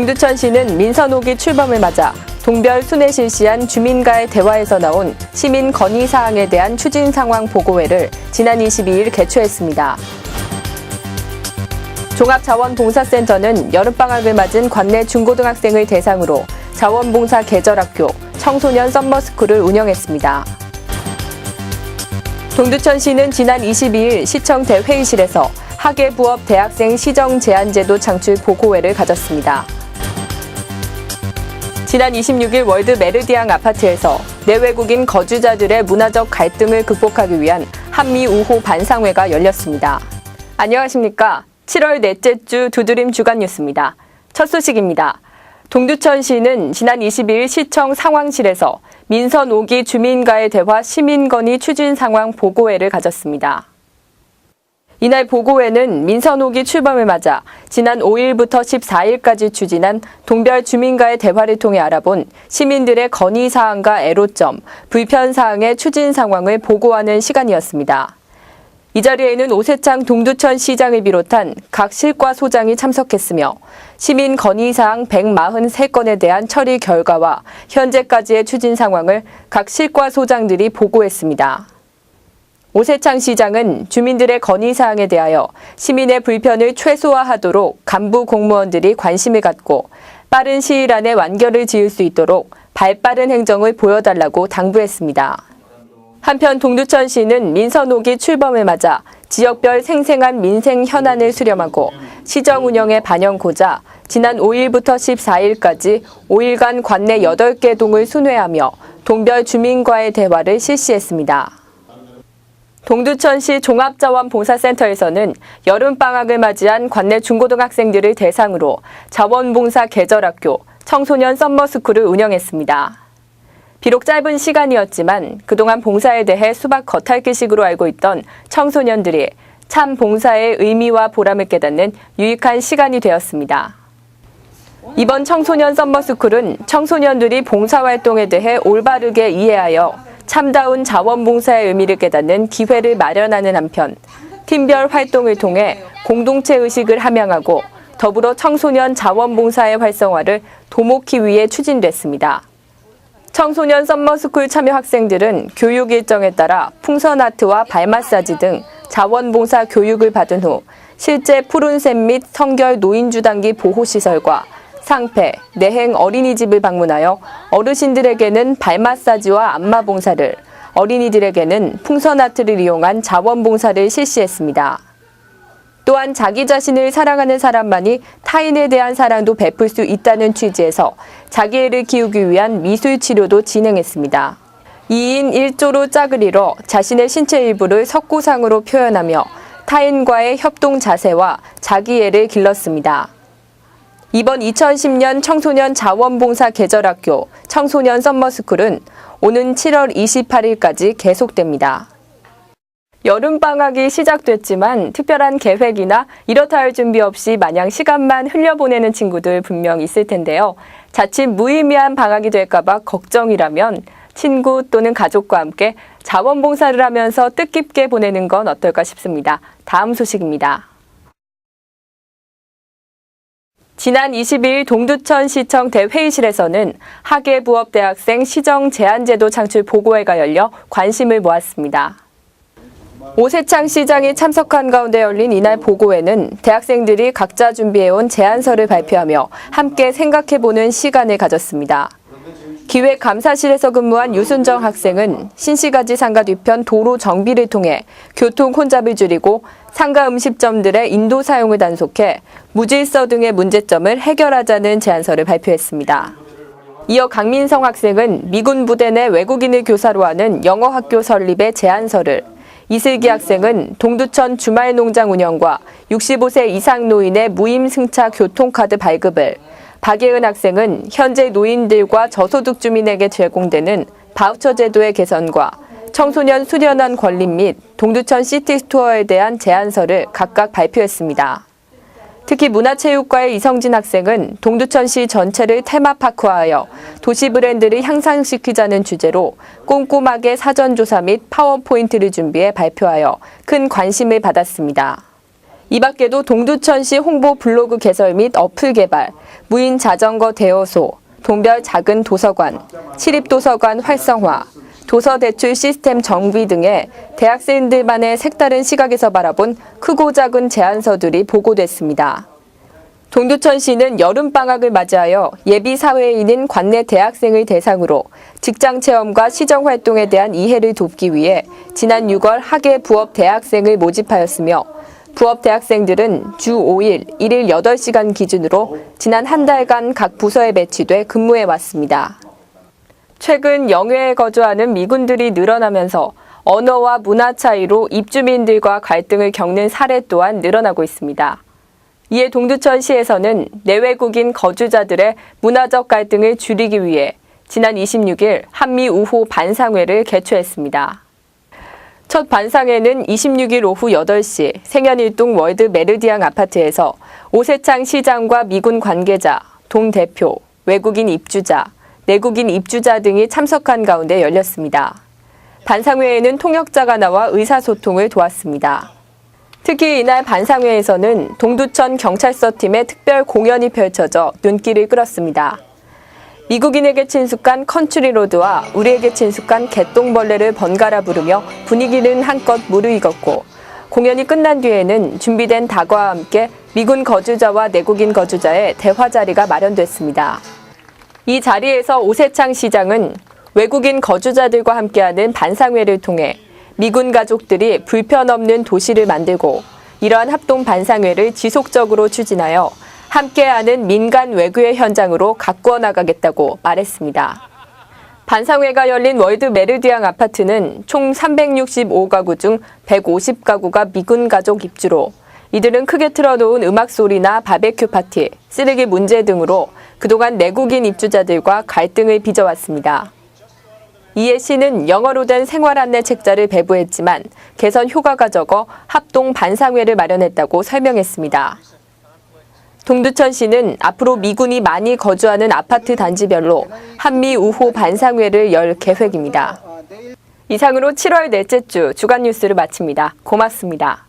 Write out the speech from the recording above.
동두천시는 민선5기 출범을 맞아 동별 순회 실시한 주민과의 대화에서 나온 시민 건의 사항에 대한 추진 상황 보고회를 지난 22일 개최했습니다. 종합자원봉사센터는 여름방학을 맞은 관내 중고등학생을 대상으로 자원봉사 계절학교, 청소년 썸머스쿨을 운영했습니다. 동두천시는 지난 22일 시청 대회의실에서 학예부업 대학생 시정제한제도 창출 보고회를 가졌습니다. 지난 26일 월드 메르디앙 아파트에서 내외국인 거주자들의 문화적 갈등을 극복하기 위한 한미 우호 반상회가 열렸습니다. 안녕하십니까? 7월 넷째 주 두드림 주간 뉴스입니다. 첫 소식입니다. 동두천시는 지난 22일 시청 상황실에서 민선 5기 주민과의 대화 시민건의 추진 상황 보고회를 가졌습니다. 이날 보고회는 민선 5기 출범을 맞아 지난 5일부터 14일까지 추진한 동별 주민과의 대화를 통해 알아본 시민들의 건의사항과 애로점, 불편사항의 추진 상황을 보고하는 시간이었습니다. 이 자리에는 오세창 동두천 시장을 비롯한 각 실과 소장이 참석했으며 시민 건의사항 143건에 대한 처리 결과와 현재까지의 추진 상황을 각 실과 소장들이 보고했습니다. 오세창 시장은 주민들의 건의사항에 대하여 시민의 불편을 최소화하도록 간부 공무원들이 관심을 갖고 빠른 시일 안에 완결을 지을 수 있도록 발빠른 행정을 보여달라고 당부했습니다. 한편 동두천시는 민선 5기 출범을 맞아 지역별 생생한 민생 현안을 수렴하고 시정 운영에 반영고자 지난 5일부터 14일까지 5일간 관내 8개 동을 순회하며 동별 주민과의 대화를 실시했습니다. 동두천시 종합자원봉사센터에서는 여름방학을 맞이한 관내 중고등학생들을 대상으로 자원봉사 계절학교, 청소년 썸머스쿨을 운영했습니다. 비록 짧은 시간이었지만 그동안 봉사에 대해 수박 겉핥기식으로 알고 있던 청소년들이 참 봉사의 의미와 보람을 깨닫는 유익한 시간이 되었습니다. 이번 청소년 썸머스쿨은 청소년들이 봉사활동에 대해 올바르게 이해하여 참다운 자원봉사의 의미를 깨닫는 기회를 마련하는 한편 팀별 활동을 통해 공동체 의식을 함양하고 더불어 청소년 자원봉사의 활성화를 도모키 위해 추진됐습니다. 청소년 썸머스쿨 참여 학생들은 교육 일정에 따라 풍선아트와 발 마사지 등 자원봉사 교육을 받은 후 실제 푸른샘 및 성결 노인주단기 보호시설과 상패, 내행 어린이집을 방문하여 어르신들에게는 발 마사지와 안마 봉사를, 어린이들에게는 풍선아트를 이용한 자원봉사를 실시했습니다. 또한 자기 자신을 사랑하는 사람만이 타인에 대한 사랑도 베풀 수 있다는 취지에서 자기애를 키우기 위한 미술치료도 진행했습니다. 2인 1조로 짝을 이뤄 자신의 신체 일부를 석고상으로 표현하며 타인과의 협동 자세와 자기애를 길렀습니다. 이번 2010년 청소년 자원봉사 계절학교 청소년 썸머스쿨은 오는 7월 28일까지 계속됩니다. 여름방학이 시작됐지만 특별한 계획이나 이렇다 할 준비 없이 마냥 시간만 흘려보내는 친구들 분명 있을 텐데요. 자칫 무의미한 방학이 될까봐 걱정이라면 친구 또는 가족과 함께 자원봉사를 하면서 뜻깊게 보내는 건 어떨까 싶습니다. 다음 소식입니다. 지난 22일 동두천시청 대회의실에서는 학예부업 대학생 시정제한제도 창출 보고회가 열려 관심을 모았습니다. 오세창 시장이 참석한 가운데 열린 이날 보고회는 대학생들이 각자 준비해온 제안서를 발표하며 함께 생각해보는 시간을 가졌습니다. 기획감사실에서 근무한 유순정 학생은 신시가지 상가 뒤편 도로 정비를 통해 교통 혼잡을 줄이고 상가 음식점들의 인도 사용을 단속해 무질서 등의 문제점을 해결하자는 제안서를 발표했습니다. 이어 강민성 학생은 미군 부대 내 외국인을 교사로 하는 영어학교 설립의 제안서를, 이슬기 학생은 동두천 주말농장 운영과 65세 이상 노인의 무임승차 교통카드 발급을, 박예은 학생은 현재 노인들과 저소득 주민에게 제공되는 바우처 제도의 개선과 청소년 수련원 건립 및 동두천 시티스토어에 대한 제안서를 각각 발표했습니다. 특히 문화체육과의 이성진 학생은 동두천시 전체를 테마파크화하여 도시 브랜드를 향상시키자는 주제로 꼼꼼하게 사전조사 및 파워포인트를 준비해 발표하여 큰 관심을 받았습니다. 이 밖에도 동두천시 홍보 블로그 개설 및 어플 개발, 무인 자전거 대여소, 동별 작은 도서관, 시립도서관 활성화, 도서 대출 시스템 정비 등의 대학생들만의 색다른 시각에서 바라본 크고 작은 제안서들이 보고됐습니다. 동두천시는 여름방학을 맞이하여 예비 사회인인 관내 대학생을 대상으로 직장체험과 시정활동에 대한 이해를 돕기 위해 지난 6월 학예 부업 대학생을 모집하였으며 부업 대학생들은 주 5일, 1일 8시간 기준으로 지난 한 달간 각 부서에 배치돼 근무해 왔습니다. 최근 영해에 거주하는 미군들이 늘어나면서 언어와 문화 차이로 입주민들과 갈등을 겪는 사례 또한 늘어나고 있습니다. 이에 동두천시에서는 내외국인 거주자들의 문화적 갈등을 줄이기 위해 지난 26일 한미 우호 반상회를 개최했습니다. 첫 반상회는 26일 오후 8시 생현일동 월드 메르디앙 아파트에서 오세창 시장과 미군 관계자, 동 대표, 외국인 입주자, 내국인 입주자 등이 참석한 가운데 열렸습니다. 반상회에는 통역자가 나와 의사소통을 도왔습니다. 특히 이날 반상회에서는 동두천 경찰서 팀의 특별 공연이 펼쳐져 눈길을 끌었습니다. 미국인에게 친숙한 컨트리로드와 우리에게 친숙한 개똥벌레를 번갈아 부르며 분위기는 한껏 무르익었고 공연이 끝난 뒤에는 준비된 다과와 함께 미군 거주자와 내국인 거주자의 대화 자리가 마련됐습니다. 이 자리에서 오세창 시장은 외국인 거주자들과 함께하는 반상회를 통해 미군 가족들이 불편 없는 도시를 만들고 이러한 합동 반상회를 지속적으로 추진하여 함께하는 민간 외교의 현장으로 가꾸어 나가겠다고 말했습니다. 반상회가 열린 월드 메르디앙 아파트는 총 365가구 중 150가구가 미군 가족 입주로 이들은 크게 틀어놓은 음악 소리나 바베큐 파티, 쓰레기 문제 등으로 그동안 내국인 입주자들과 갈등을 빚어왔습니다. 이에 시는 영어로 된 생활 안내 책자를 배부했지만 개선 효과가 적어 합동 반상회를 마련했다고 설명했습니다. 동두천시는 앞으로 미군이 많이 거주하는 아파트 단지별로 한미 우호 반상회를 열 계획입니다. 이상으로 7월 넷째 주 주간 뉴스를 마칩니다. 고맙습니다.